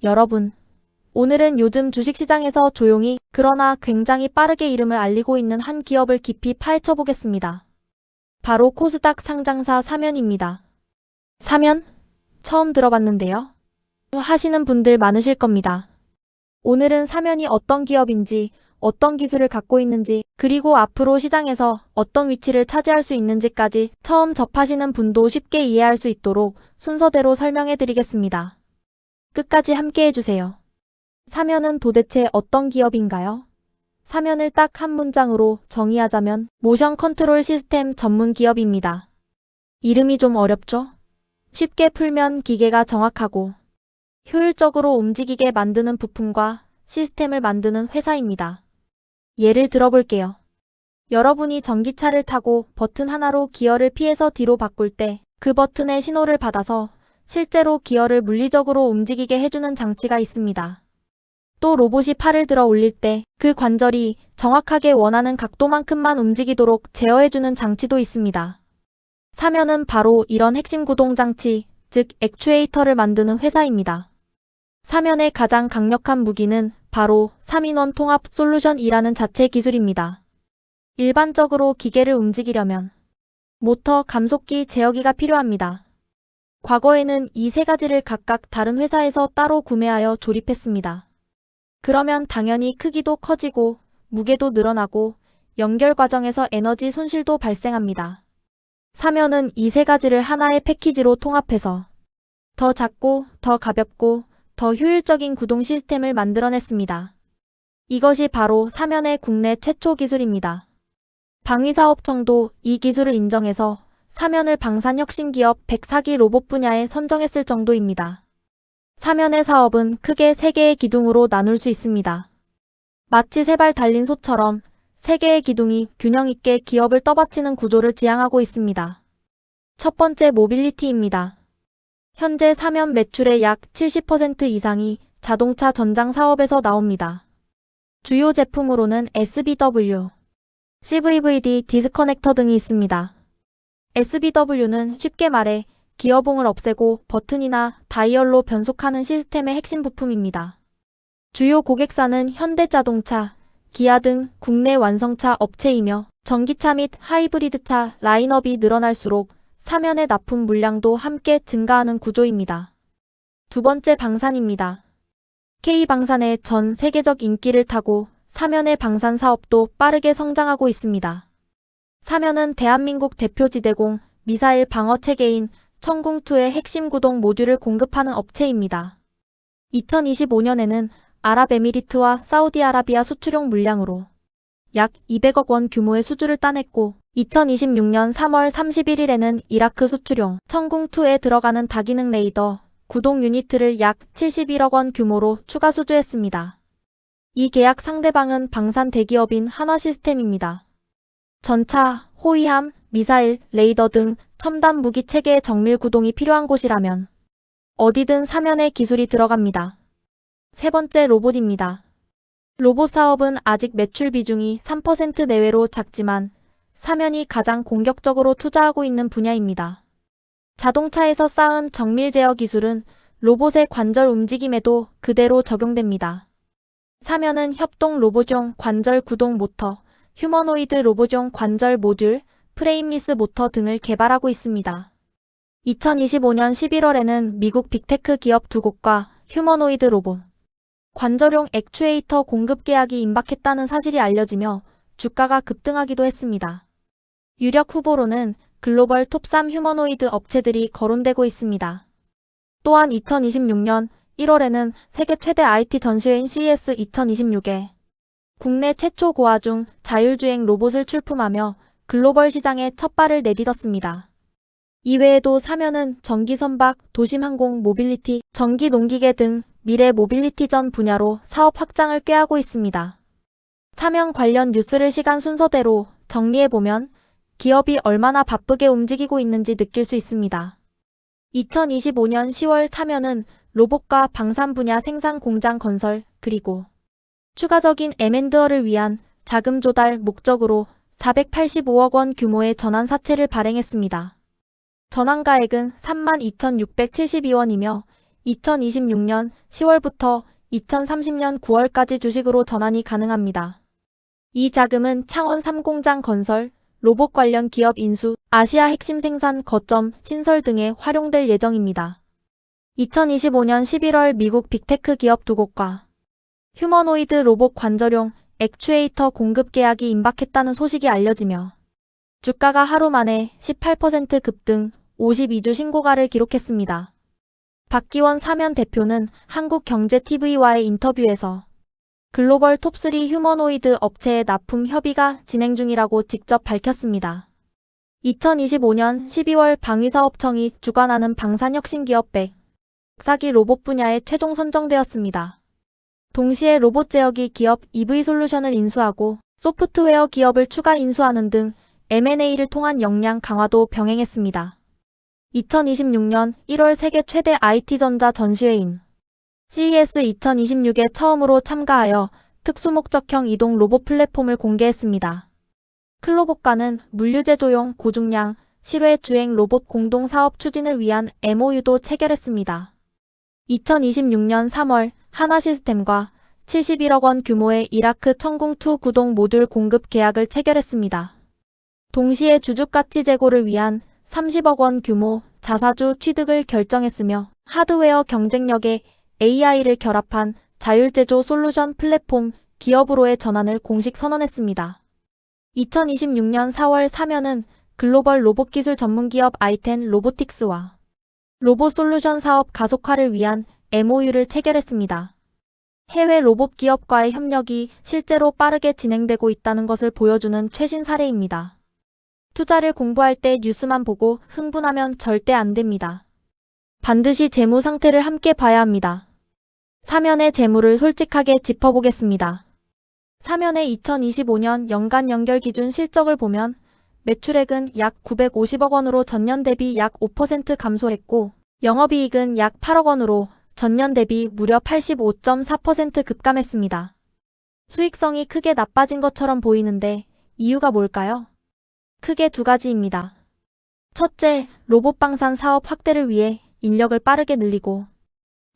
여러분, 오늘은 요즘 주식시장에서 조용히 그러나 굉장히 빠르게 이름을 알리고 있는 한 기업을 깊이 파헤쳐 보겠습니다. 바로 코스닥 상장사 사면입니다. 사면? 처음 들어봤는데요. 하시는 분들 많으실 겁니다. 오늘은 사면이 어떤 기업인지, 어떤 기술을 갖고 있는지, 그리고 앞으로 시장에서 어떤 위치를 차지할 수 있는지까지 처음 접하시는 분도 쉽게 이해할 수 있도록 순서대로 설명해 드리겠습니다. 끝까지 함께 해주세요. 사면은 도대체 어떤 기업인가요? 사면을 딱 한 문장으로 정의하자면 모션 컨트롤 시스템 전문 기업입니다. 이름이 좀 어렵죠? 쉽게 풀면 기계가 정확하고 효율적으로 움직이게 만드는 부품과 시스템을 만드는 회사입니다. 예를 들어볼게요. 여러분이 전기차를 타고 버튼 하나로 기어를 피해서 뒤로 바꿀 때 그 버튼의 신호를 받아서 실제로 기어를 물리적으로 움직이게 해주는 장치가 있습니다. 또 로봇이 팔을 들어 올릴 때 그 관절이 정확하게 원하는 각도만큼만 움직이도록 제어해주는 장치도 있습니다. 사면은 바로 이런 핵심 구동 장치, 즉 액추에이터를 만드는 회사입니다. 사면의 가장 강력한 무기는 바로 3인원 통합 솔루션이라는 자체 기술입니다. 일반적으로 기계를 움직이려면 모터, 감속기, 제어기가 필요합니다. 과거에는 이 세 가지를 각각 다른 회사에서 따로 구매하여 조립했습니다. 그러면 당연히 크기도 커지고 무게도 늘어나고 연결 과정에서 에너지 손실도 발생합니다. 사면은 이 세 가지를 하나의 패키지로 통합해서 더 작고 더 가볍고 더 효율적인 구동 시스템을 만들어냈습니다. 이것이 바로 사면의 국내 최초 기술입니다. 방위사업청도 이 기술을 인정해서 사면을 방산혁신기업 104기 로봇 분야에 선정했을 정도입니다. 사면의 사업은 크게 3개의 기둥으로 나눌 수 있습니다. 마치 3발 달린 소처럼 3개의 기둥이 균형 있게 기업을 떠받치는 구조를 지향하고 있습니다. 첫 번째 모빌리티입니다. 현재 사면 매출의 약 70% 이상이 자동차 전장 사업에서 나옵니다. 주요 제품으로는 SBW, CVVD, 디스커넥터 등이 있습니다. SBW는 쉽게 말해 기어봉을 없애고 버튼이나 다이얼로 변속하는 시스템의 핵심 부품입니다. 주요 고객사는 현대자동차, 기아 등 국내 완성차 업체이며 전기차 및 하이브리드차 라인업이 늘어날수록 사면의 납품 물량도 함께 증가하는 구조입니다. 두 번째 방산입니다. K방산의 전 세계적 인기를 타고 사면의 방산 사업도 빠르게 성장하고 있습니다. 사면은 대한민국 대표 지대공 미사일 방어 체계인 천궁2의 핵심 구동 모듈을 공급하는 업체입니다. 2025년에는 아랍에미리트와 사우디아라비아 수출용 물량으로 약 200억 원 규모의 수주를 따냈고 2026년 3월 31일에는 이라크 수출용 천궁2에 들어가는 다기능 레이더 구동 유니트를 약 71억 원 규모로 추가 수주했습니다. 이 계약 상대방은 방산 대기업인 한화시스템입니다. 전차, 호위함, 미사일, 레이더 등 첨단 무기 체계의 정밀 구동이 필요한 곳이라면 어디든 사면의 기술이 들어갑니다. 세 번째 로봇입니다. 로봇 사업은 아직 매출 비중이 3% 내외로 작지만 사면이 가장 공격적으로 투자하고 있는 분야입니다. 자동차에서 쌓은 정밀 제어 기술은 로봇의 관절 움직임에도 그대로 적용됩니다. 사면은 협동 로봇용 관절 구동 모터, 휴머노이드 로봇용 관절 모듈, 프레임리스 모터 등을 개발하고 있습니다. 2025년 11월에는 미국 빅테크 기업 2곳과 휴머노이드 로봇, 관절용 액추에이터 공급 계약이 임박했다는 사실이 알려지며 주가가 급등하기도 했습니다. 유력 후보로는 글로벌 톱3 휴머노이드 업체들이 거론되고 있습니다. 또한 2026년 1월에는 세계 최대 IT 전시회인 CES 2026에 국내 최초 고화중 자율주행 로봇을 출품하며 글로벌 시장에 첫 발을 내딛었습니다. 이외에도 사면은 전기선박, 도심항공, 모빌리티, 전기 농기계 등 미래 모빌리티 전 분야로 사업 확장을 꾀하고 있습니다. 사면 관련 뉴스를 시간 순서대로 정리해보면 기업이 얼마나 바쁘게 움직이고 있는지 느낄 수 있습니다. 2025년 10월 사면은 로봇과 방산 분야 생산 공장 건설, 그리고 추가적인 M&A를 위한 자금 조달 목적으로 485억 원 규모의 전환 사채를 발행했습니다. 전환가액은 32,672원이며 2026년 10월부터 2030년 9월까지 주식으로 전환이 가능합니다. 이 자금은 창원 3공장 건설, 로봇 관련 기업 인수, 아시아 핵심 생산 거점 신설 등에 활용될 예정입니다. 2025년 11월 미국 빅테크 기업 2곳과 휴머노이드 로봇 관절용 액추에이터 공급 계약이 임박했다는 소식이 알려지며 주가가 하루 만에 18% 급등 52주 신고가를 기록했습니다. 박기원 사면 대표는 한국경제TV와의 인터뷰에서 글로벌 톱3 휴머노이드 업체의 납품 협의가 진행 중이라고 직접 밝혔습니다. 2025년 12월 방위사업청이 주관하는 방산혁신기업 100사기 로봇 분야에 최종 선정되었습니다. 동시에 로봇 제어기 기업 EV솔루션을 인수하고 소프트웨어 기업을 추가 인수하는 등 M&A를 통한 역량 강화도 병행했습니다. 2026년 1월 세계 최대 IT전자 전시회인 CES 2026에 처음으로 참가하여 특수목적형 이동 로봇 플랫폼을 공개했습니다. 클로봇과는 물류제조용 고중량 실외 주행 로봇 공동 사업 추진을 위한 MOU도 체결했습니다. 2026년 3월 하나시스템과 71억 원 규모의 이라크 천궁2 구동 모듈 공급 계약을 체결했습니다. 동시에 주주가치 제고를 위한 30억 원 규모 자사주 취득을 결정했으며 하드웨어 경쟁력에 AI를 결합한 자율제조 솔루션 플랫폼 기업으로의 전환을 공식 선언했습니다. 2026년 4월 사면은 글로벌 로봇 기술 전문기업 아이텐 로보틱스와 로봇 솔루션 사업 가속화를 위한 MOU를 체결했습니다. 해외 로봇 기업과의 협력이 실제로 빠르게 진행되고 있다는 것을 보여주는 최신 사례입니다. 투자를 공부할 때 뉴스만 보고 흥분하면 절대 안 됩니다. 반드시 재무 상태를 함께 봐야 합니다. 사면의 재무를 솔직하게 짚어보겠습니다. 사면의 2025년 연간 연결 기준 실적을 보면 매출액은 약 950억 원으로 전년 대비 약 5% 감소했고 영업이익은 약 8억 원으로 전년 대비 무려 85.4% 급감했습니다. 수익성이 크게 나빠진 것처럼 보이는데 이유가 뭘까요? 크게 두 가지입니다. 첫째, 로봇 방산 사업 확대를 위해 인력을 빠르게 늘리고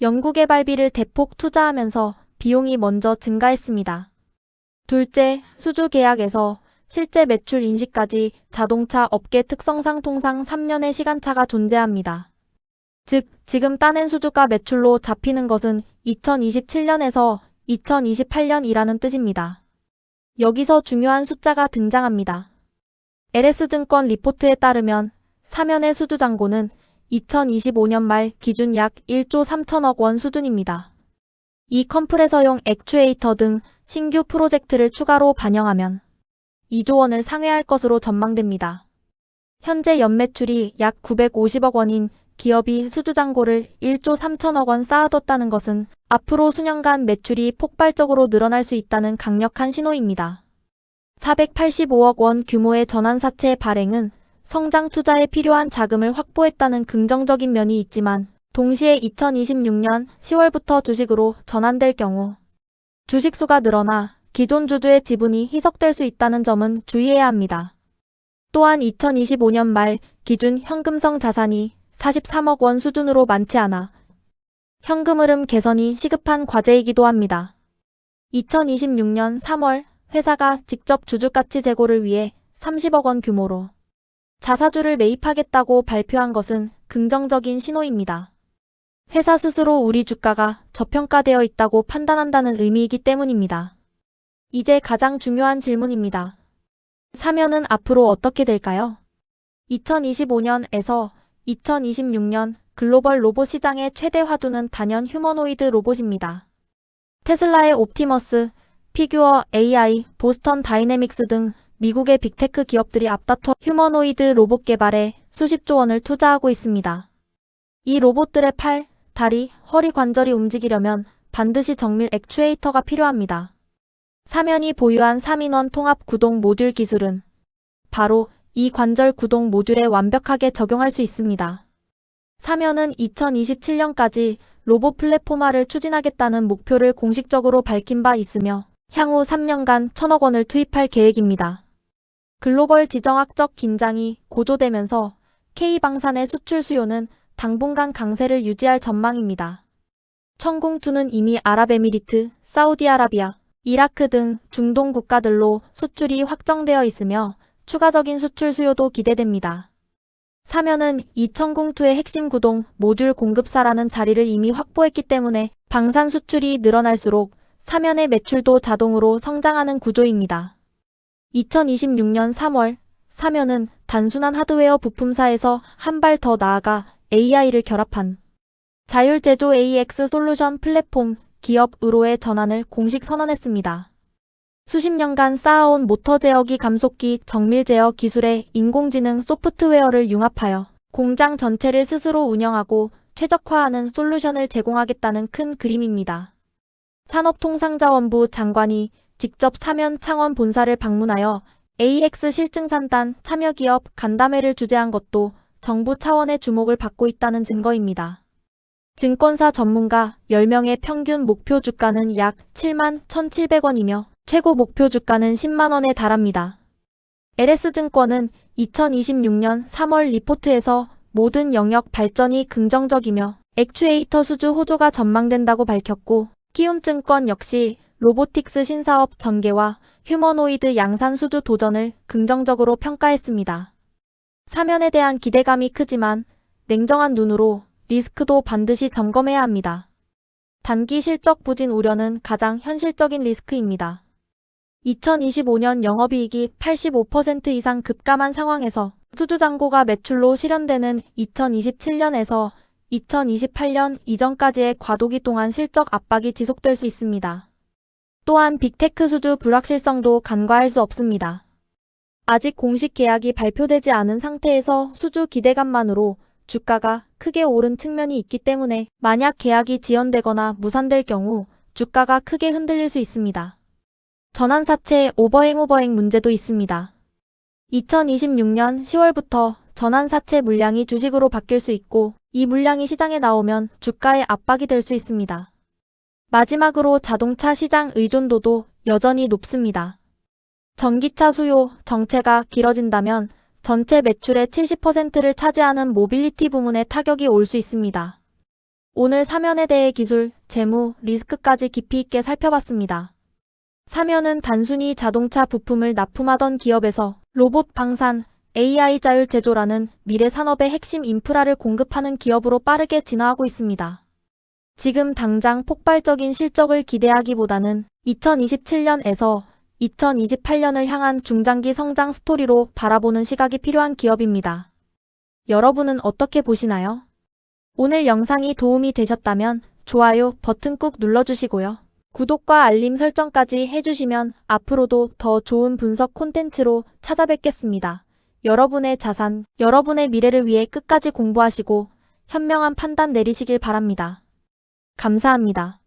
연구개발비를 대폭 투자하면서 비용이 먼저 증가했습니다. 둘째, 수주 계약에서 실제 매출 인식까지 자동차 업계 특성상 통상 3년의 시간차가 존재합니다. 즉, 지금 따낸 수주가 매출로 잡히는 것은 2027년에서 2028년이라는 뜻입니다. 여기서 중요한 숫자가 등장합니다. LS증권 리포트에 따르면 사면의 수주 잔고는 2025년 말 기준 약 1조 3천억 원 수준입니다. 이 컴프레서용 액추에이터 등 신규 프로젝트를 추가로 반영하면 2조 원을 상회할 것으로 전망됩니다. 현재 연매출이 약 950억 원인 기업이 수주 잔고를 1조 3천억 원 쌓아뒀다는 것은 앞으로 수년간 매출이 폭발적으로 늘어날 수 있다는 강력한 신호입니다. 485억 원 규모의 전환사채 발행은 성장 투자에 필요한 자금을 확보했다는 긍정적인 면이 있지만 동시에 2026년 10월부터 주식으로 전환될 경우 주식수가 늘어나 기존 주주의 지분이 희석될 수 있다는 점은 주의해야 합니다. 또한 2025년 말 기준 현금성 자산이 43억 원 수준으로 많지 않아 현금 흐름 개선이 시급한 과제이기도 합니다. 2026년 3월 회사가 직접 주주가치 제고를 위해 30억 원 규모로 자사주를 매입하겠다고 발표한 것은 긍정적인 신호입니다. 회사 스스로 우리 주가가 저평가되어 있다고 판단한다는 의미이기 때문입니다. 이제 가장 중요한 질문입니다. 사면은 앞으로 어떻게 될까요? 2025년에서 2026년 글로벌 로봇 시장의 최대 화두는 단연 휴머노이드 로봇입니다. 테슬라의 옵티머스, 피규어 AI, 보스턴 다이내믹스 등 미국의 빅테크 기업들이 앞다퉈 휴머노이드 로봇 개발에 수십조 원을 투자하고 있습니다. 이 로봇들의 팔, 다리, 허리 관절이 움직이려면 반드시 정밀 액추에이터가 필요합니다. 사면이 보유한 3인원 통합 구동 모듈 기술은 바로 이 관절 구동 모듈에 완벽하게 적용할 수 있습니다. 사면은 2027년까지 로봇 플랫폼화를 추진하겠다는 목표를 공식적으로 밝힌 바 있으며 향후 3년간 1,000억 원을 투입할 계획입니다. 글로벌 지정학적 긴장이 고조되면서 K방산의 수출 수요는 당분간 강세를 유지할 전망입니다. 천궁2는 이미 아랍에미리트, 사우디아라비아, 이라크 등 중동 국가들로 수출이 확정되어 있으며 추가적인 수출 수요도 기대됩니다. 사면은 이 천궁2의 핵심 구동 모듈 공급사라는 자리를 이미 확보했기 때문에 방산 수출이 늘어날수록 사면의 매출도 자동으로 성장하는 구조입니다. 2026년 3월 사면은 단순한 하드웨어 부품사에서 한 발 더 나아가 AI를 결합한 자율제조 AX 솔루션 플랫폼 기업으로의 전환을 공식 선언했습니다. 수십 년간 쌓아온 모터 제어기 감속기 정밀 제어 기술에 인공지능 소프트웨어를 융합하여 공장 전체를 스스로 운영하고 최적화하는 솔루션을 제공하겠다는 큰 그림입니다. 산업통상자원부 장관이 직접 사면 창원 본사를 방문하여 AX 실증산단 참여기업 간담회를 주재한 것도 정부 차원의 주목을 받고 있다는 증거입니다. 증권사 전문가 10명의 평균 목표 주가는 약 7만 1,700원이며 최고 목표 주가는 10만 원에 달합니다. LS증권은 2026년 3월 리포트에서 모든 영역 발전이 긍정적이며 액추에이터 수주 호조가 전망된다고 밝혔고 키움증권 역시 로보틱스 신사업 전개와 휴머노이드 양산 수주 도전을 긍정적으로 평가했습니다. 사면에 대한 기대감이 크지만 냉정한 눈으로 리스크도 반드시 점검해야 합니다. 단기 실적 부진 우려는 가장 현실적인 리스크입니다. 2025년 영업이익이 85% 이상 급감한 상황에서 수주잔고가 매출로 실현되는 2027년에서 2028년 이전까지의 과도기 동안 실적 압박이 지속될 수 있습니다. 또한 빅테크 수주 불확실성도 간과할 수 없습니다. 아직 공식 계약이 발표되지 않은 상태에서 수주 기대감만으로 주가가 크게 오른 측면이 있기 때문에 만약 계약이 지연되거나 무산될 경우 주가가 크게 흔들릴 수 있습니다. 전환사채 오버행 문제도 있습니다. 2026년 10월부터 전환사채 물량이 주식으로 바뀔 수 있고 이 물량이 시장에 나오면 주가에 압박이 될 수 있습니다. 마지막으로 자동차 시장 의존도도 여전히 높습니다. 전기차 수요 정체가 길어진다면 전체 매출의 70%를 차지하는 모빌리티 부문에 타격이 올 수 있습니다. 오늘 사면에 대해 기술, 재무, 리스크까지 깊이 있게 살펴봤습니다. 사면은 단순히 자동차 부품을 납품하던 기업에서 로봇 방산, AI 자율 제조라는 미래 산업의 핵심 인프라를 공급하는 기업으로 빠르게 진화하고 있습니다. 지금 당장 폭발적인 실적을 기대하기보다는 2027년에서 2028년을 향한 중장기 성장 스토리로 바라보는 시각이 필요한 기업입니다. 여러분은 어떻게 보시나요? 오늘 영상이 도움이 되셨다면 좋아요 버튼 꾹 눌러주시고요. 구독과 알림 설정까지 해주시면 앞으로도 더 좋은 분석 콘텐츠로 찾아뵙겠습니다. 여러분의 자산, 여러분의 미래를 위해 끝까지 공부하시고 현명한 판단 내리시길 바랍니다. 감사합니다.